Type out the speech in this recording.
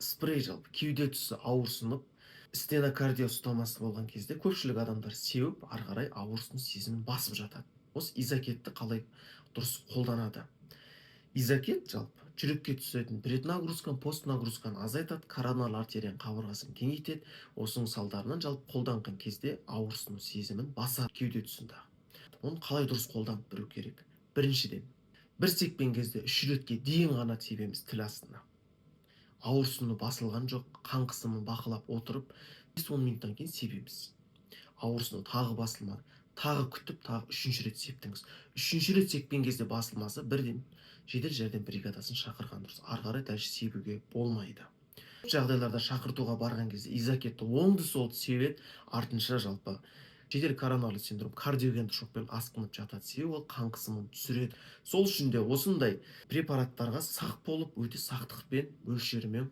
спрей жалпы кеуде тұсы ауырсынып стенокардия ұстамасы болған кезде көпшілік адамдар сеуіп ары қарай ауырсыну сезімін басып жатады. Осы изокетті қалай дұрыс қолданады? Изокет жалпы жүрекке түсетін преднагрузканы, постнагрузканы азайтады, коронарлы артерияның қабырғасын кеңейтеді. Осының салдарынан жалпы қолданған кезде ауырсыну сезімін басады кеуде тұсында. Оны қалай дұрыс қолданып білу керек? Біріншіден, бір секпен кезде 3 ретке дейін ғана себеміз тіл астына. Ауырсыну басылған жоқ, қан қысымын бақылап отырып 5-10 минуттан кейін себеміз. Ауырсыну тағы басылмады, тағы күтіп, тағы 3-рет септіңіз. 3-рет секпен кезде басылмаса, бірден жедел жәрдем бригадасын шақырған дұрыс. Ары қарай дальше себуге болмайды. Жағдайларда шақыртуға барған кезде изокетті оңды солды себеді, артынша жалпы жедел коронарлы синдром кардиогенді шокпен асқынып жатады. Себебі ол қан қысымын түсіреді. Сол үшін де осындай препараттарға сақ болып, өте сақтықпен, мөлшерімен